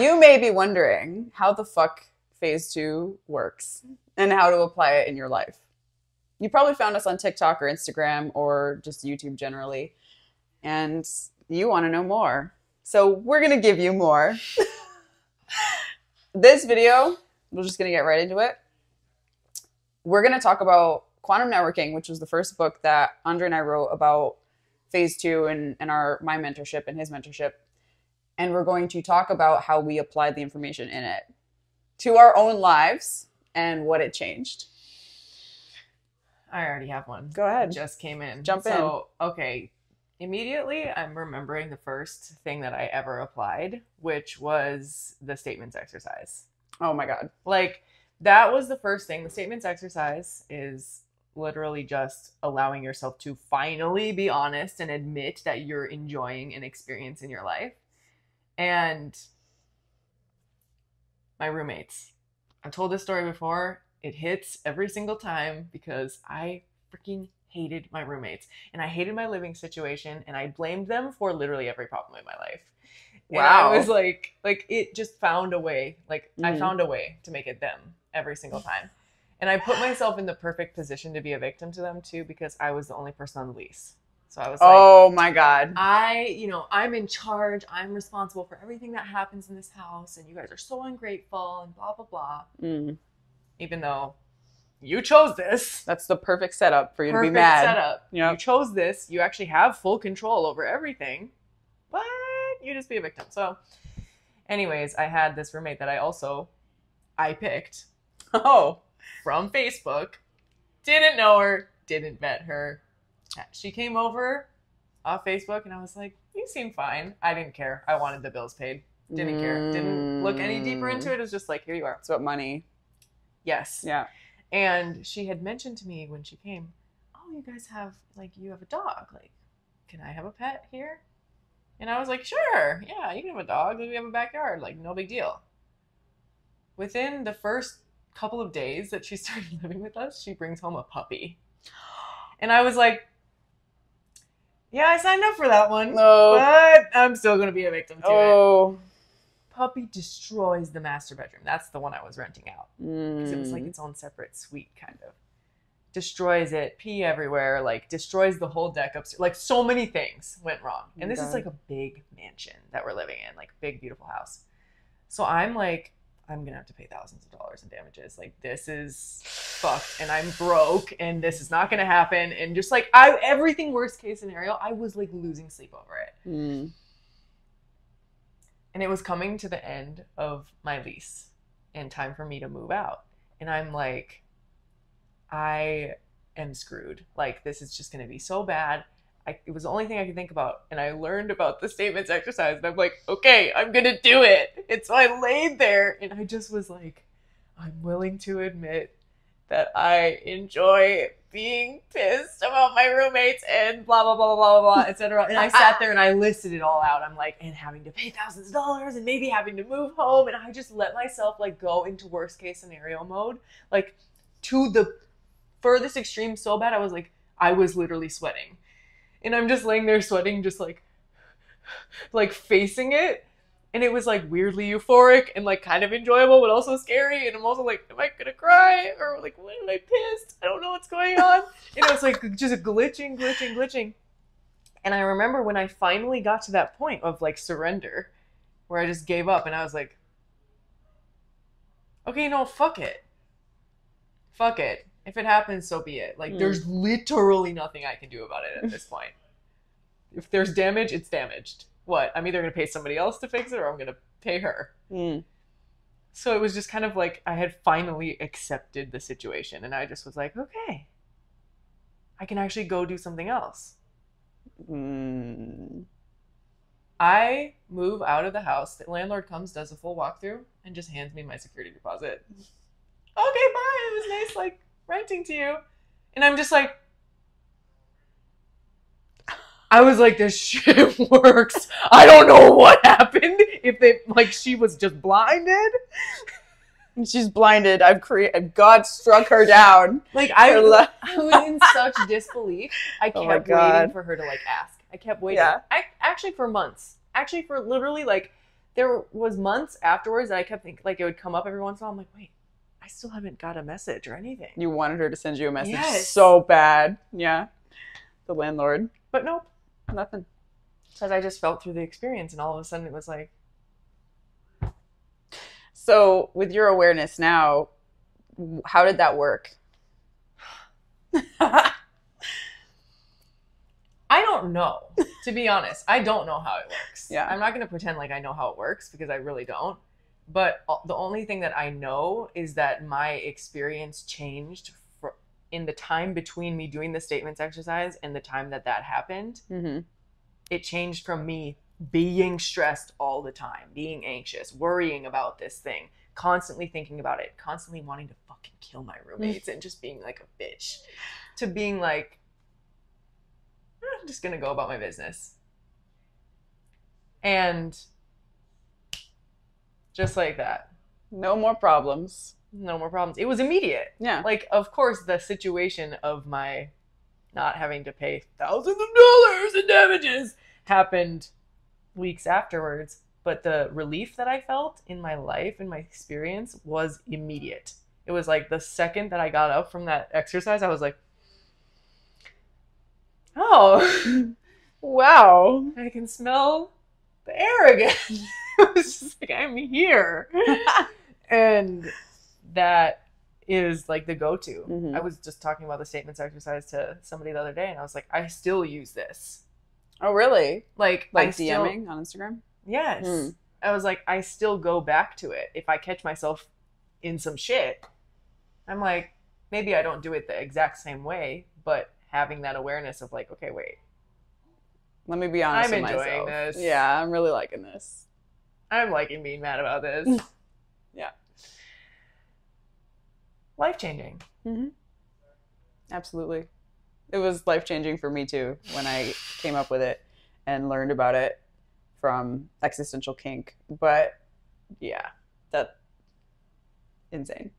you may be wondering how the fuck phase 2 works and how to apply it in your life. You probably found us on TikTok or Instagram or just YouTube generally, and you want to know more. So we're going to give you more. This video, we're just going to get right into it. We're going to talk about quantum networking, which was the first book that Andre and I wrote about phase 2 and my mentorship and his mentorship. And we're going to talk about how we applied the information in it to our own lives and what it changed. I already have one. Go ahead. It just came in. Jump in. So, okay. Immediately, I'm remembering the first thing that I ever applied, which was the statements exercise. Oh my God. Like, that was the first thing. The statements exercise is literally just allowing yourself to finally be honest and admit that you're enjoying an experience in your life. And my roommates. I've told this story before. It hits every single time because I freaking hated my roommates. And I hated my living situation. And I blamed them for literally every problem in my life. Wow. And I was like it just found a way. Like, I found a way to make it them every single time. And I put myself in the perfect position to be a victim to them too, because I was the only person on the lease. So I was like, oh my God. I'm in charge. I'm responsible for everything that happens in this house. And you guys are so ungrateful and blah, blah, blah. Even though you chose this. That's the perfect setup for you to be mad. Perfect setup. Yep. You chose this. You actually have full control over everything. But you just be a victim. So anyways, I had this roommate that I picked. Oh. From Facebook. Didn't know her. Didn't vet her. She came over off Facebook and I was like, you seem fine. I didn't care. I wanted the bills paid. Didn't care. Didn't look any deeper into it. It was just like, here you are. It's about money. Yes. Yeah. And she had mentioned to me when she came, oh, you guys have, you have a dog. Like, can I have a pet here? And I was like, sure. Yeah, you can have a dog. We have a backyard. Like, no big deal. Within the first couple of days that she started living with us, she brings home a puppy. And I was like, yeah, I signed up for that one, but I'm still going to be a victim to it. Puppy destroys the master bedroom. That's the one I was renting out. Because it was like its own separate suite, kind of. Destroys it, pee everywhere, destroys the whole deck upstairs. Like, so many things went wrong. And this is like a big mansion that we're living in, big, beautiful house. So I'm like, I'm going to have to pay thousands of dollars in damages. Like, this is fucked and I'm broke and this is not going to happen. And just everything worst case scenario, I was losing sleep over it. And it was coming to the end of my lease and time for me to move out. And I'm like, I am screwed. This is just going to be so bad. It was the only thing I could think about. And I learned about the statements exercise. And I'm like, okay, I'm going to do it. And so I laid there and I just was like, I'm willing to admit that I enjoy being pissed about my roommates and blah, blah, blah, blah, blah, blah, etc. And I sat there and I listed it all out. I'm like, and having to pay thousands of dollars and maybe having to move home. And I just let myself go into worst case scenario mode, to the furthest extreme so bad. I was literally sweating. And I'm just laying there sweating, just facing it. And it was weirdly euphoric and kind of enjoyable, but also scary. And I'm also like, am I gonna cry? Or when am I pissed? I don't know what's going on. And it was just glitching. And I remember when I finally got to that point of surrender, where I just gave up and I was like, okay, no, fuck it. Fuck it. If it happens, so be it. There's literally nothing I can do about it at this point. If there's damage, it's damaged. What? I'm either going to pay somebody else to fix it or I'm going to pay her. So it was just kind of I had finally accepted the situation. And I just was like, okay, I can actually go do something else. I move out of the house. The landlord comes, does a full walkthrough, and just hands me my security deposit. Okay, bye. It was nice, renting to you. And I'm just I was like, this shit works. I don't know what happened. If they, she was just blinded. She's blinded. God struck her down. I was in such disbelief. I kept waiting for her to ask. I kept waiting. Yeah. Actually for months. Actually for literally there was months afterwards that I kept thinking, like, it would come up every once in a while. I'm like, wait, I still haven't got a message or anything. You wanted her to send you a message Yes. so bad. Yeah. The landlord. But nope. Nothing. Because I just felt through the experience, and all of a sudden it was like... So with your awareness now, how did that work? I don't know, to be honest. I don't know how it works. Yeah. I'm not going to pretend like I know how it works because I really don't. But the only thing that I know is that my experience changed in the time between me doing the statements exercise and the time that happened. Mm-hmm. It changed from me being stressed all the time, being anxious, worrying about this thing, constantly thinking about it, constantly wanting to fucking kill my roommates and just being like a bitch, to being like, I'm just going to go about my business. And just like that. No more problems. No more problems. It was immediate. Yeah. Like, of course, the situation of my not having to pay thousands of dollars in damages happened weeks afterwards. But the relief that I felt in my life and my experience was immediate. It was like the second that I got up from that exercise, I was like, oh, wow. I can smell the air again. It was just like, I'm here. And that is like the go-to. Mm-hmm. I was just talking about the statements exercise to somebody the other day, and I was like, I still use this. Oh, really? Like DMing on Instagram? Yes. Mm. I was like, I still go back to it. If I catch myself in some shit, I'm like, maybe I don't do it the exact same way, but having that awareness of like, okay, wait. Let me be honest with myself. I'm enjoying this. Yeah, I'm really liking this. I'm liking being mad about this. Yeah. Life-changing. Mm-hmm. Absolutely. It was life-changing for me too when I came up with it and learned about it from Existential Kink. But yeah, that's insane.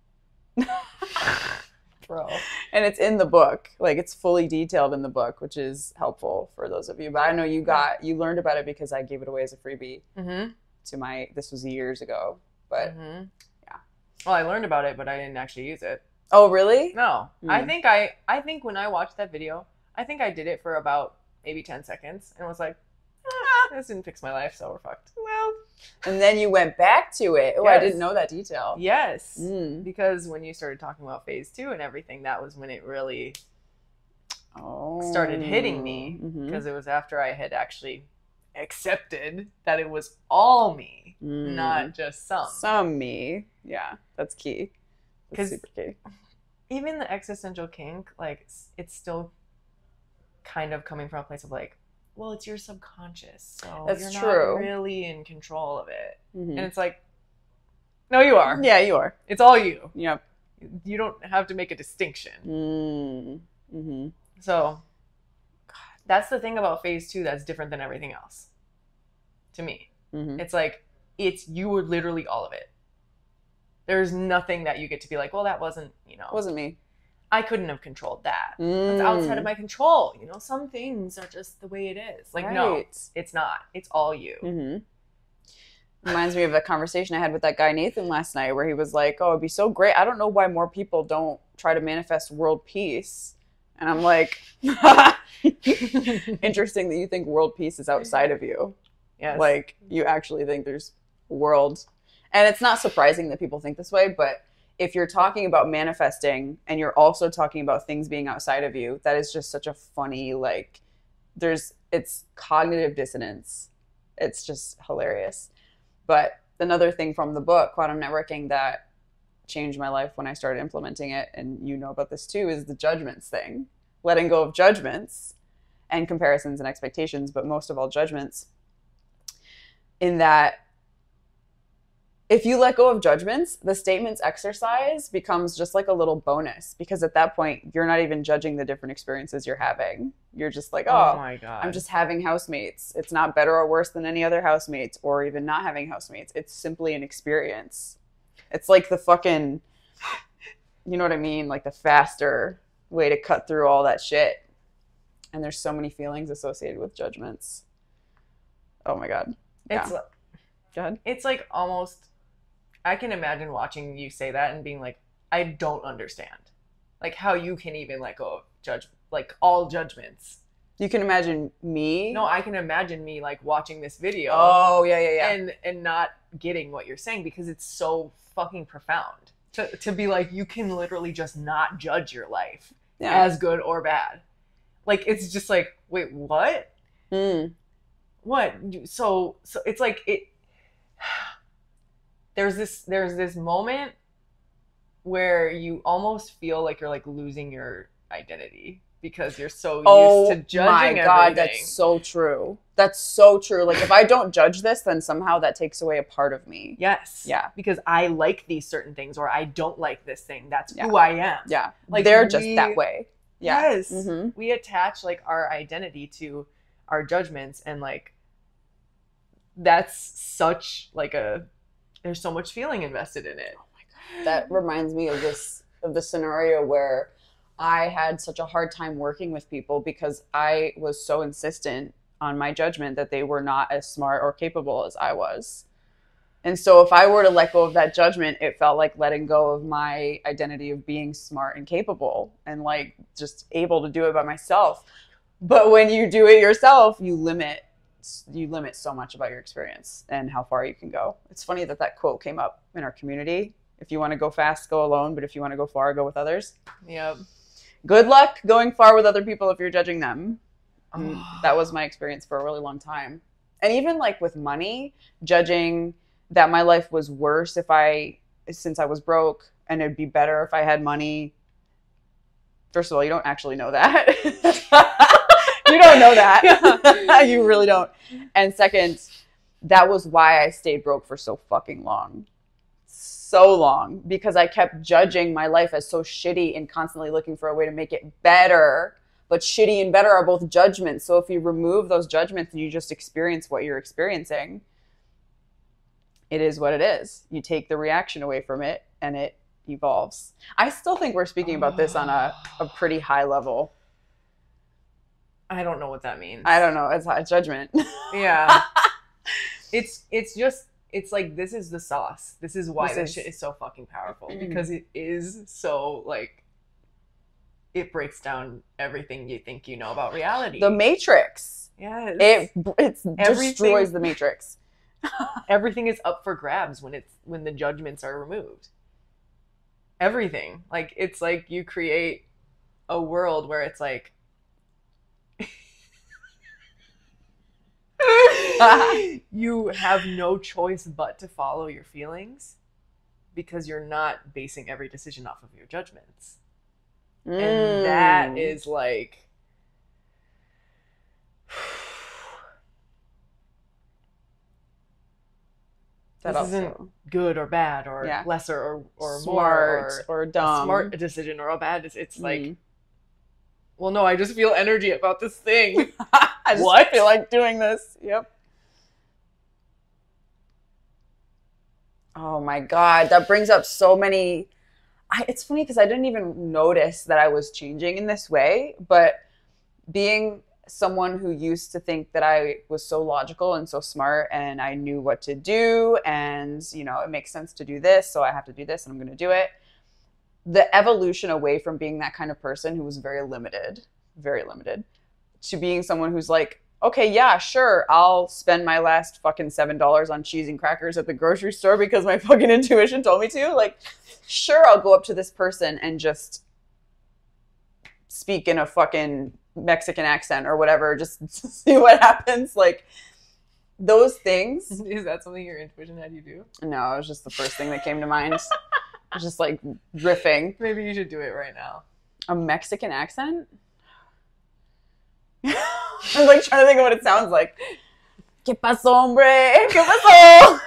Bro. And it's in the book. Like, it's fully detailed in the book, which is helpful for those of you. But I know you learned about it because I gave it away as a freebie to this was years ago. But yeah. Well, I learned about it, but I didn't actually use it. Oh, really? No. I think when I watched that video, I think I did it for about maybe 10 seconds and was like, this didn't fix my life, so we're fucked. Well, and then you went back to it. Oh, yes. I didn't know that detail. Yes. Because when you started talking about phase 2 and everything, that was when it really started hitting me. Because it was after I had actually accepted that it was all me, not just some. Some me. Yeah, that's key. That's super key. Even the existential kink, like, it's still kind of coming from a place of like, well, it's your subconscious, so you're not really in control of it. And it's like, no, you are. Yeah, you are. It's all you. Yep. You don't have to make a distinction. So that's the thing about phase 2 that's different than everything else. To me. It's like, you were literally all of it. There's nothing that you get to be like, well, that wasn't, wasn't me. I couldn't have controlled that. It's outside of my control. Some things are just the way it is. Like, no, it's not. It's all you. Reminds me of a conversation I had with that guy Nathan last night where he was like, oh, it'd be so great. I don't know why more people don't try to manifest world peace. And I'm like, interesting that you think world peace is outside of you. Yes. Like, you actually think there's world. And it's not surprising that people think this way, but if you're talking about manifesting and you're also talking about things being outside of you, that is just such a funny, like, it's cognitive dissonance. It's just hilarious. But another thing from the book, Quantum Networking, that changed my life when I started implementing it, and you know about this too, is the judgments thing. Letting go of judgments and comparisons and expectations, but most of all judgments. In that, if you let go of judgments, the statements exercise becomes just like a little bonus, because at that point, you're not even judging the different experiences you're having. You're just like, oh my God, I'm just having housemates. It's not better or worse than any other housemates, or even not having housemates. It's simply an experience. It's like the fucking, you know what I mean? Like the faster way to cut through all that shit. And there's so many feelings associated with judgments. Oh my God. Yeah. Go ahead. It's like almost, I can imagine watching you say that and being like, I don't understand. Like how you can even let go of like all judgments. You can imagine me? No, I can imagine me like watching this video. Oh, yeah. And not getting what you're saying because it's so fucking profound. To be like, you can literally just not judge your life as good or bad. Like, it's just like, wait, what? What? So it's like, there's this moment where you almost feel like you're like losing your identity because you're so used to judging everything. Oh my God, that's so true. That's so true. Like, if I don't judge this, then somehow that takes away a part of me. Yes. Yeah. Because I like these certain things or I don't like this thing. That's who I am. Yeah. Like, they're just that way. Yeah. Yes. Mm-hmm. We attach, like, our identity to our judgments, and, like, that's such, like, there's so much feeling invested in it. Oh my God. That reminds me of the scenario where I had such a hard time working with people because I was so insistent on my judgment that they were not as smart or capable as I was. And so if I were to let go of that judgment, it felt like letting go of my identity of being smart and capable and like just able to do it by myself. But when you do it yourself, you limit so much about your experience and how far you can go. It's funny that quote came up in our community. If you want to go fast, go alone. But if you want to go far, go with others. Yep. Good luck going far with other people if you're judging them. That was my experience for a really long time. And even like with money, judging that my life was worse since I was broke, and it'd be better if I had money. First of all, you don't actually know that. You don't know that. You really don't. And second, that was why I stayed broke for so fucking long. So long. Because I kept judging my life as so shitty and constantly looking for a way to make it better. But shitty and better are both judgments. So if you remove those judgments and you just experience what you're experiencing, it is what it is. You take the reaction away from it and it evolves. I still think we're speaking about this on a pretty high level. I don't know what that means. I don't know. It's high judgment. Yeah. It's like, this is the sauce. This is why this shit is so fucking powerful. Because it is so, like, it breaks down everything you think you know about reality. The Matrix. Yes. It destroys the Matrix. Everything is up for grabs when the judgments are removed. Everything. Like, it's like you create a world where it's like you have no choice but to follow your feelings because you're not basing every decision off of your judgments. And that is like, this isn't good or bad or lesser or smart more or dumb. A smart decision or a bad decision. It's like, well, no, I just feel energy about this thing. I just feel like doing this. Yep. Oh my God. That brings up so many. It's funny because I didn't even notice that I was changing in this way, but being someone who used to think that I was so logical and so smart and I knew what to do and, you know, it makes sense to do this, so I have to do this and I'm going to do it. The evolution away from being that kind of person who was very limited, to being someone who's like, okay, yeah, sure, I'll spend my last fucking $7 on cheese and crackers at the grocery store because my fucking intuition told me to. Like, sure, I'll go up to this person and just speak in a fucking Mexican accent or whatever, just to see what happens. Like, those things. Is that something your intuition had you do? No, it was just the first thing that came to mind. It was just like riffing. Maybe you should do it right now. A Mexican accent? I'm like trying to think of what it sounds like. ¿Qué pasó, hombre? ¿Qué pasó?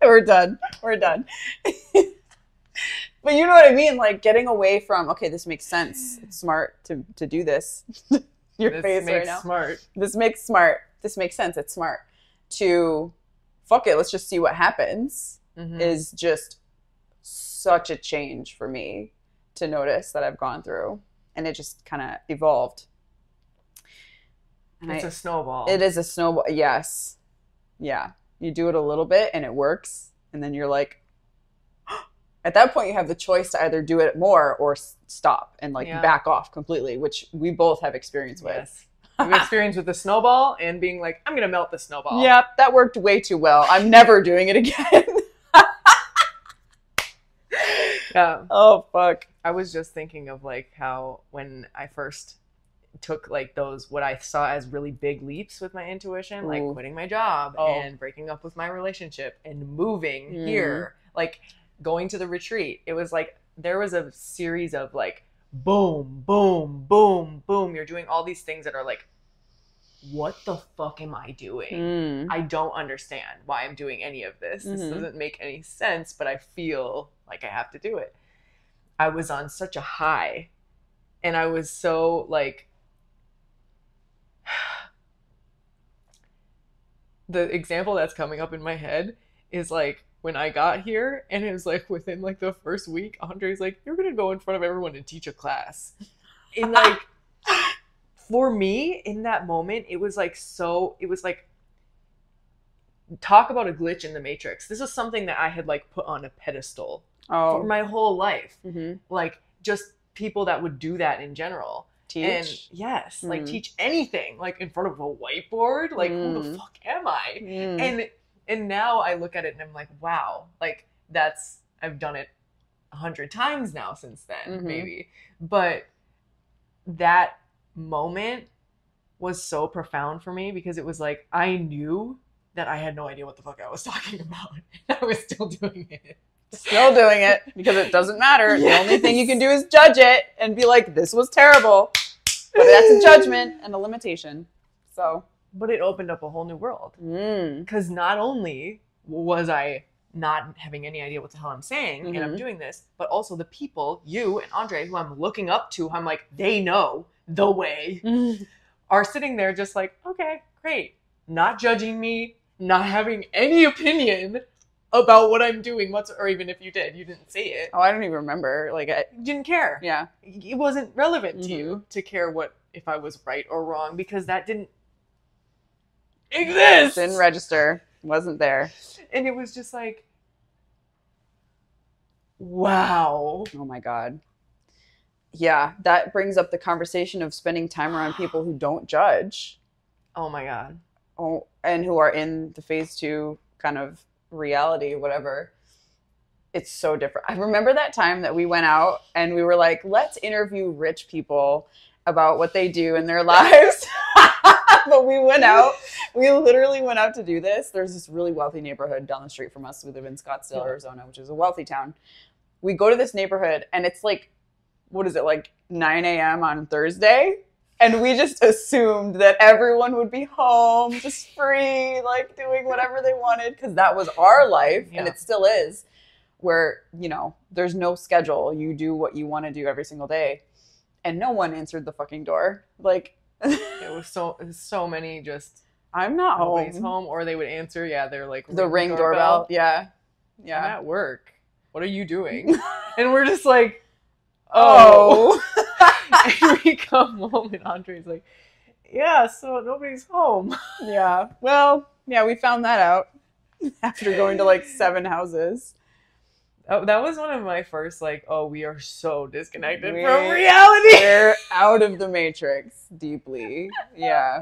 We're done. But you know what I mean? Like getting away from, okay, this makes sense. It's smart to do this. Your face right now. This makes sense. It's smart. To fuck it, let's just see what happens is just such a change for me to notice that I've gone through. And it just kind of evolved. And it's a snowball. It is a snowball. Yes. Yeah. You do it a little bit and it works. And then you're like, at that point, you have the choice to either do it more or stop and like back off completely, which we both have experience with. Yes. I've experienced with the snowball and being like, I'm going to melt the snowball. Yep, that worked way too well. I'm never doing it again. Yeah. Oh, fuck. I was just thinking of like how when I first took like those what I saw as really big leaps with my intuition, like quitting my job and breaking up with my relationship and moving here, like going to the retreat. It was like there was a series of like boom, boom, boom, boom. You're doing all these things that are like, what the fuck am I doing? I don't understand why I'm doing any of this. This doesn't make any sense, but I feel like I have to do it. I was on such a high and I was so like, the example that's coming up in my head is like when I got here and it was like within like the first week, Andre's like, you're going to go in front of everyone and teach a class. And like, for me in that moment, it was like, talk about a glitch in the matrix. This is something that I had like put on a pedestal for my whole life. Like just people that would do that in general. Teach? And yes, like teach anything, like in front of a whiteboard. Like who the fuck am I? And now I look at it and I'm like, wow, like I've done it 100 times now since then, maybe. But that moment was so profound for me because it was like, I knew that I had no idea what the fuck I was talking about. And I was still doing it. Still doing it because it doesn't matter. Yes. The only thing you can do is judge it and be like, this was terrible. But that's a judgment and a limitation. So, but it opened up a whole new world. Because not only was I not having any idea what the hell I'm saying and I'm doing this, but also the people, you and Andre, who I'm looking up to, I'm like, they know the way, are sitting there just like, okay, great. Not judging me, not having any opinion about what I'm doing, or even if you didn't say it. Oh, I don't even remember. Like, I didn't care. Yeah. It wasn't relevant to you to care if I was right or wrong because that didn't exist. Didn't register. Wasn't there. And it was just like, wow. Oh my God. Yeah, that brings up the conversation of spending time around people who don't judge. Oh my God. Oh, and who are in the phase 2 kind of reality, whatever. It's so different. I remember that time that we went out and we were like, let's interview rich people about what they do in their lives. But we literally went out to do this. There's this really wealthy neighborhood down the street from us. We live in Scottsdale, Arizona, which is a wealthy town. We go to this neighborhood and it's like, what is it, like 9 a.m. on Thursday? And we just assumed that everyone would be home, just free, like doing whatever they wanted, because that was our life, and it still is, where, there's no schedule. You do what you want to do every single day. And no one answered the fucking door. Like, it was so many just, I'm not home. Nobody's home, or they would answer, they're like, the ring doorbell. Yeah. I'm at work. What are you doing? And we're just like, oh. And we come home and Andre's like, yeah, so nobody's home. Yeah. Well, yeah, we found that out after going to like 7 houses. Oh, that was one of my first, like, oh, we are so disconnected from reality. We're out of the matrix deeply. Yeah.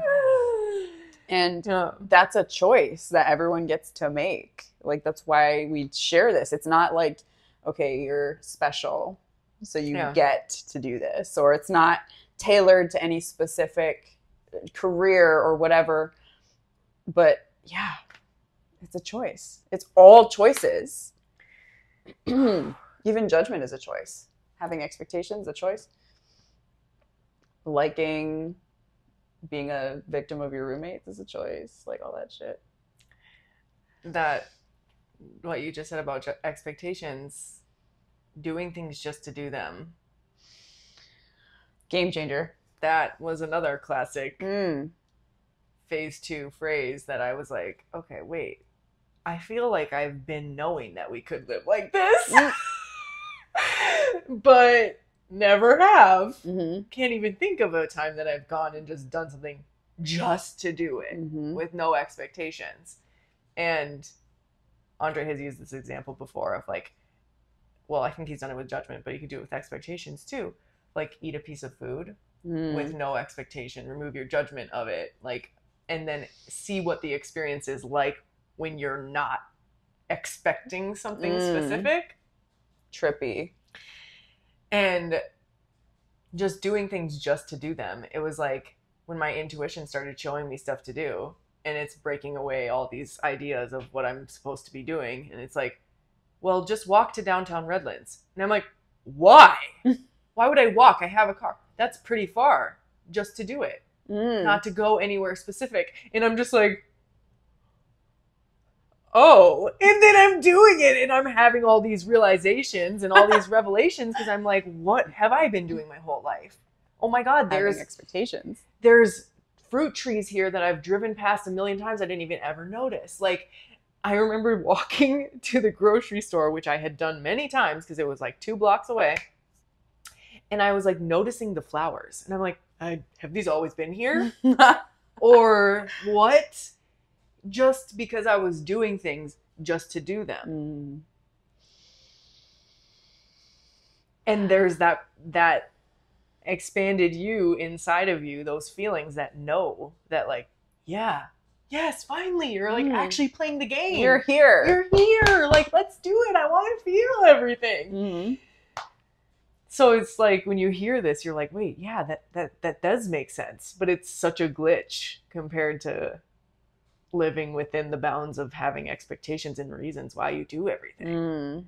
And that's a choice that everyone gets to make. Like, that's why we share this. It's not like, okay, you're special, so you get to do this, or it's not tailored to any specific career or whatever. But yeah, it's a choice. It's all choices. Even judgment is a choice. Having expectations, a choice. Liking being a victim of your roommates is a choice. Like all that shit. That, what you just said about expectations, doing things just to do them. Game changer. That was another classic phase 2 phrase that I was like, okay, wait. I feel like I've been knowing that we could live like this. But never have. Can't even think of a time that I've gone and just done something just to do it with no expectations. And Andre has used this example before of like, well, I think he's done it with judgment, but you could do it with expectations too. Like, eat a piece of food with no expectation, remove your judgment of it, like, and then see what the experience is like when you're not expecting something specific. Trippy. And just doing things just to do them. It was like when my intuition started showing me stuff to do, and it's breaking away all these ideas of what I'm supposed to be doing. And it's like, well, just walk to downtown Redlands. And I'm like, why? Why would I walk? I have a car. That's pretty far just to do it, not to go anywhere specific. And I'm just like, oh, and then I'm doing it, and I'm having all these realizations and all these revelations because I'm like, what have I been doing my whole life? Oh my God, there's expectations. There's fruit trees here that I've driven past a million times I didn't even ever notice. Like, I remember walking to the grocery store, which I had done many times because it was like 2 blocks away. And I was like noticing the flowers. And I'm like, have these always been here? Or what? Just because I was doing things just to do them. And there's that expanded you inside of you, those feelings that know that, like, yeah, yes, finally, you're like actually playing the game. You're here. You're here. Like, let's do it. I want to feel everything. So it's like when you hear this, you're like, wait, yeah, that does make sense. But it's such a glitch compared to living within the bounds of having expectations and reasons why you do everything.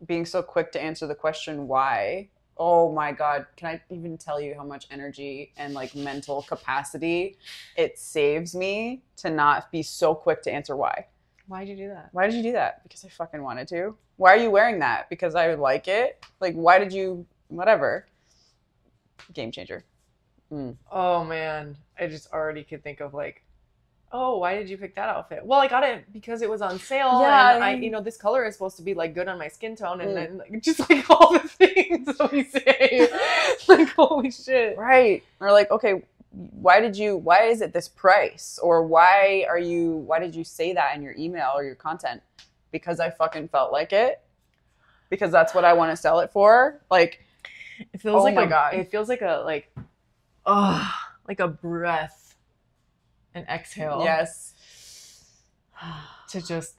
Being so quick to answer the question why. Oh my God, can I even tell you how much energy and like mental capacity it saves me to not be so quick to answer why. Why'd you do that? Why did you do that? Because I fucking wanted to. Why are you wearing that? Because I like it. Like, why did you, whatever. Game changer. Oh man, I just already could think of like, oh, why did you pick that outfit? Well, I got it because it was on sale. Yeah, and I, you know, this color is supposed to be like good on my skin tone, and then like, just like all the things that we say, like, holy shit. Right. Or like, okay, why is it this price? Or why did you say that in your email or your content? Because I fucking felt like it. Because that's what I want to sell it for. Like, it feels like my God. It feels like like a breath, an exhale. Yes. To just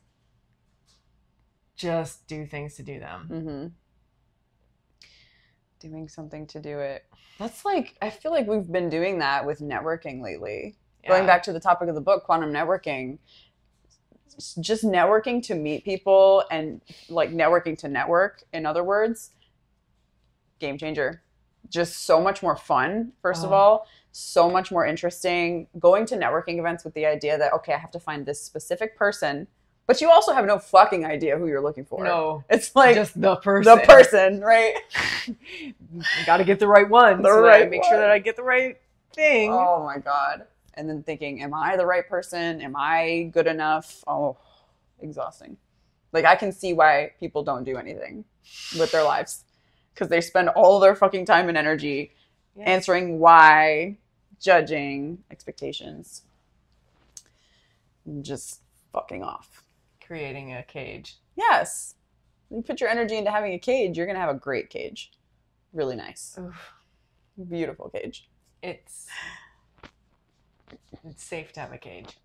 do things to do them. Doing something to do it. That's like, I feel like we've been doing that with networking lately. Yeah. Going back to the topic of the book, quantum networking. Just networking to meet people and like networking to network, in other words, game changer. Just so much more fun, first of all. So much more interesting. Going to networking events with the idea that, okay, I have to find this specific person, but you also have no fucking idea who you're looking for. No. It's like just the person. The person, right? You got to get the right one. Make sure that I get the right thing. Oh my God. And then thinking, am I the right person? Am I good enough? Oh, exhausting. Like, I can see why people don't do anything with their lives. Because they spend all their fucking time and energy answering why, judging, expectations. Just fucking off. Creating a cage. Yes. You put your energy into having a cage, you're going to have a great cage. Really nice. Oof. Beautiful cage. It's safe to have a cage.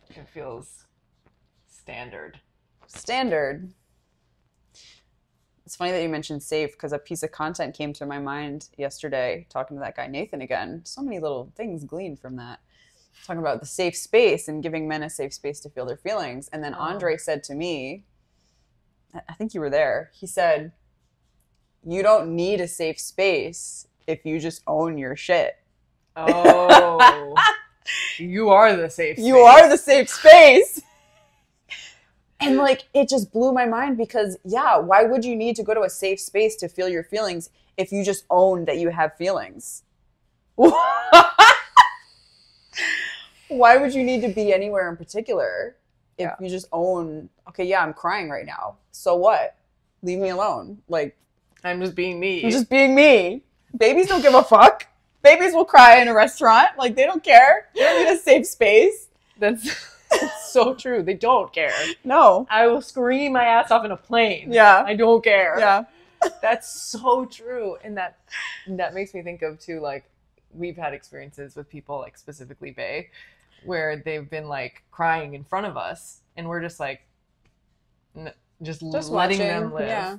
It feels standard. Standard. It's funny that you mentioned safe, because a piece of content came to my mind yesterday, talking to that guy Nathan again. So many little things gleaned from that. Talking about the safe space and giving men a safe space to feel their feelings. And then Andre said to me, I think you were there, he said, you don't need a safe space if you just own your shit. Oh, you are the safe space. You are the safe space. And like, it just blew my mind because, yeah, why would you need to go to a safe space to feel your feelings if you just own that you have feelings? Why would you need to be anywhere in particular if you just own, okay, yeah, I'm crying right now. So what? Leave me alone. Like, I'm just being me. I'm just being me. Babies don't give a fuck. Babies will cry in a restaurant. Like, they don't care. They don't need a safe space. That's It's so true. They don't care. No. I will scream my ass off in a plane. Yeah. I don't care. Yeah. That's so true. And that makes me think of too, like, we've had experiences with people, like specifically Bae, where they've been like crying in front of us and we're just like just letting watching them live. Yeah.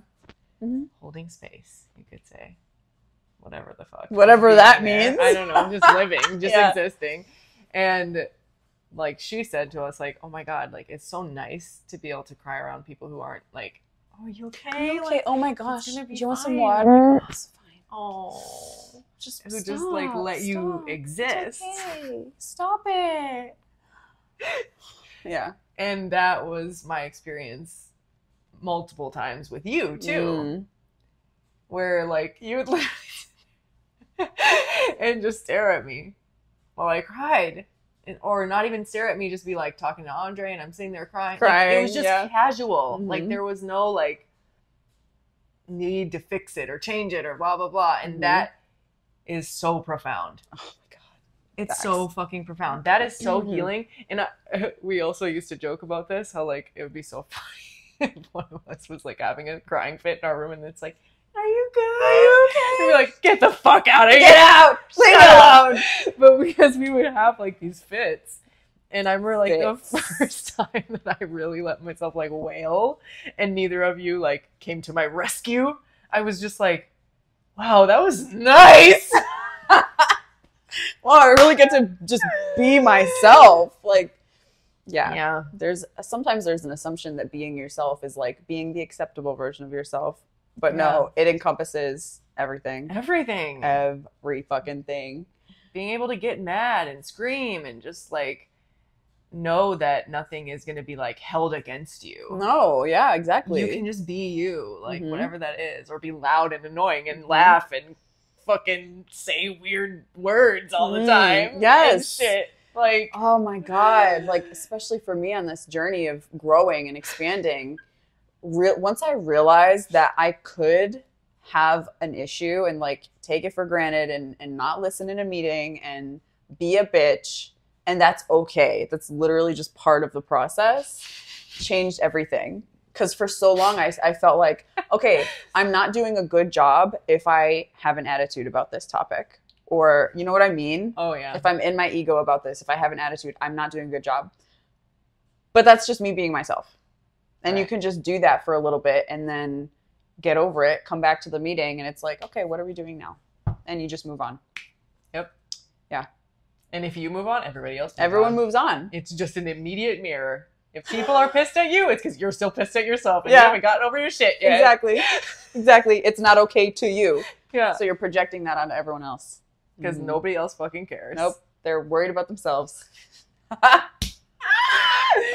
Mm-hmm. Holding space, you could say. Whatever the fuck. Whatever that means. I don't know. Just living, just Yeah. existing. And like she said to us, like, oh my God, like it's so nice to be able to cry around people who aren't like, oh, are you okay? Are you okay? Like, Oh my gosh. it's gonna Do be you want some fine. water? It's fine. Oh, Just who just like let you exist. It's okay. Stop it. Yeah. And that was my experience multiple times with you too, where like you would literally and just stare at me while I cried. Or not even stare at me, just be like talking to Andre and I'm sitting there crying. Like, it was just casual. Like there was no like need to fix it or change it or blah blah blah. And that is so profound. Oh my God. It's so fucking profound. That is so healing. And we also used to joke about this, how like it would be so funny if one of us was like having a crying fit in our room and it's like, are you good? Are you okay? And we're like, get the fuck out of here. Get out. Leave it alone. But because we would have like these fits. And I remember like the first time that I really let myself like wail and neither of you like came to my rescue. I was just like, wow, that was nice. Wow, I really get to just be myself. Like, Yeah. Sometimes there's an assumption that being yourself is like being the acceptable version of yourself. But no, it encompasses everything. Everything. Every fucking thing. Being able to get mad and scream and just like know that nothing is going to be like held against you. No, yeah, exactly. You can just be you, like whatever that is, or be loud and annoying and laugh and fucking say weird words all the time. Yes. And shit. Like, oh my God. Like, especially for me on this journey of growing and expanding, once I realized that I could have an issue and like take it for granted and not listen in a meeting and be a bitch, and that's okay. That's literally just part of the process. Changed everything. Because for so long, I felt like, okay, I'm not doing a good job if I have an attitude about this topic. Or, you know what I mean? oh yeah. If I'm in my ego about this, if I have an attitude, I'm not doing a good job. But that's just me being myself. And you can just do that for a little bit and then get over it, come back to the meeting, and it's like, okay, what are we doing now? And you just move on. Yep. Yeah. And if you move on, everybody else moves on. It's just an immediate mirror. If people are pissed at you, it's because you're still pissed at yourself and you haven't gotten over your shit yet. Exactly. It's not okay to you. Yeah. So you're projecting that onto everyone else. Because nobody else fucking cares. Nope. They're worried about themselves.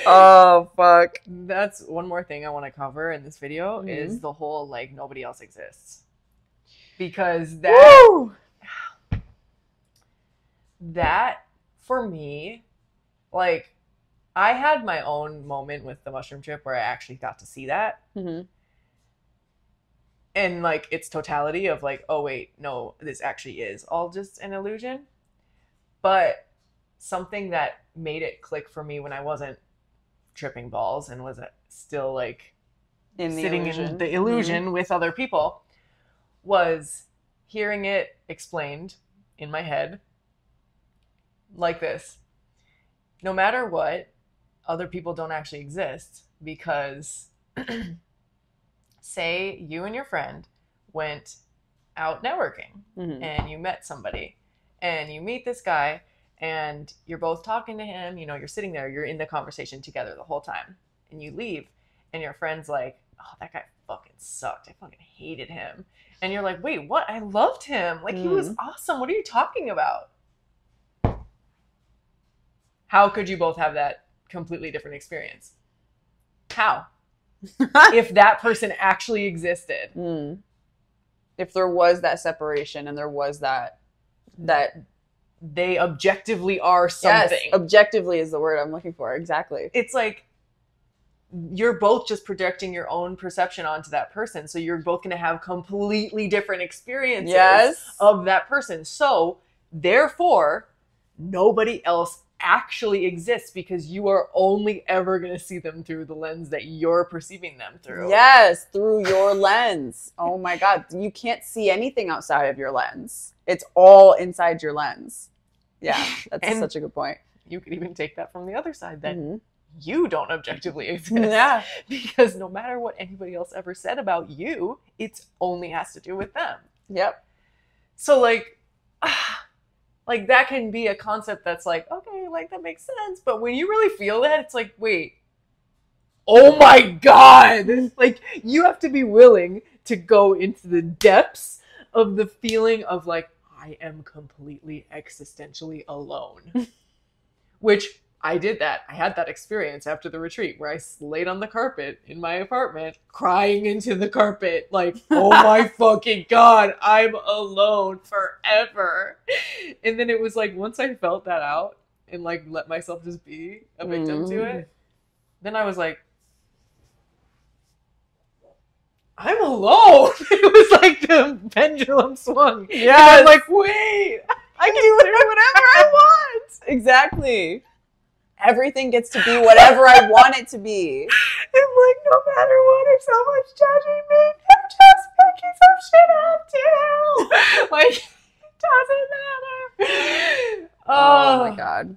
Oh, fuck. That's one more thing I want to cover in this video is the whole, like, nobody else exists. Because that, for me, like, I had my own moment with the mushroom trip where I actually got to see that. And, like, its totality of, like, oh, wait, no, this actually is all just an illusion. But something that made it click for me when I wasn't tripping balls and was still, like, sitting in the illusion with other people was hearing it explained in my head like this. No matter what, other people don't actually exist because... say you and your friend went out networking and you met somebody and you meet this guy and you're both talking to him, you know, you're sitting there, you're in the conversation together the whole time and you leave and your friend's like, oh, that guy fucking sucked. I fucking hated him. And you're like, wait, what? I loved him. Like, he was awesome. What are you talking about? How could you both have that completely different experience? How? If that person actually existed. If there was that separation and there was that they objectively are something. Yes, objectively is the word I'm looking for. Exactly. It's like you're both just projecting your own perception onto that person. So you're both going to have completely different experiences of that person. So therefore, nobody else actually exist because you are only ever going to see them through the lens that you're perceiving them through. Yes, through your lens. Oh my God. You can't see anything outside of your lens. It's all inside your lens. Yeah, that's such a good point. You could even take that from the other side that Mm-hmm. you don't objectively exist. Yeah. Because no matter what anybody else ever said about you, it only has to do with them. Yep. So like that can be a concept that's like, okay, like that makes sense. But when you really feel that, it's like, wait, oh my God. Like you have to be willing to go into the depths of the feeling of like, I am completely existentially alone. Which I did that. I had that experience after the retreat where I laid on the carpet in my apartment, crying into the carpet, like, oh my fucking God, I'm alone forever. And then it was like, once I felt that out and like let myself just be a victim to it, then I was like, I'm alone. It was like the pendulum swung. Yeah. I'm like, wait, I can do whatever I want. Exactly. Everything gets to be whatever I want it to be. I'm like, no matter what, if someone's judging me, I'm just picking some shit up too. Like, it doesn't matter. Oh my God.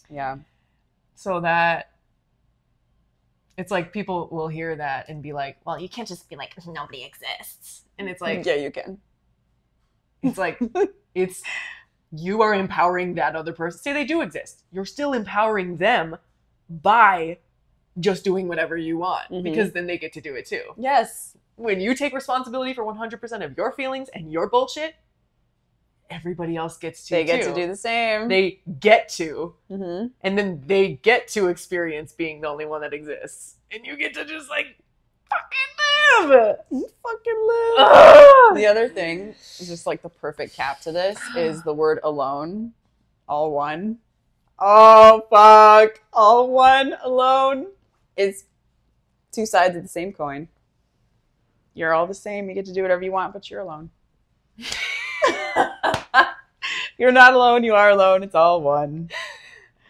Yeah. So that, it's like people will hear that and be like, well, you can't just be like, nobody exists. And it's like, yeah, you can. It's like, it's, you are empowering that other person. Say they do exist. You're still empowering them by just doing whatever you want, because then they get to do it too. Yes. When you take responsibility for 100% of your feelings and your bullshit, everybody else gets to They get to do the same. They get to. And then they get to experience being the only one that exists. And you get to just like, fucking live. Fucking live. The other thing, just like the perfect cap to this, is the word alone. All one. Oh, fuck. All one, alone. It's two sides of the same coin. You're all the same. You get to do whatever you want, but you're alone. You're not alone. You are alone. It's all one.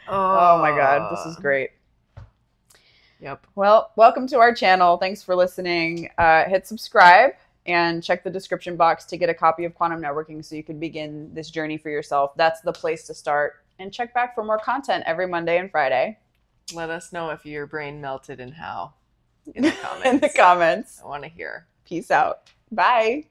Oh my God. This is great. Yep. Well, welcome to our channel. Thanks for listening. Hit subscribe and check the description box to get a copy of Quantum Networking so you can begin this journey for yourself. That's the place to start. And check back for more content every Monday and Friday. Let us know if your brain melted and how in the comments. In the comments. I want to hear. Peace out. Bye.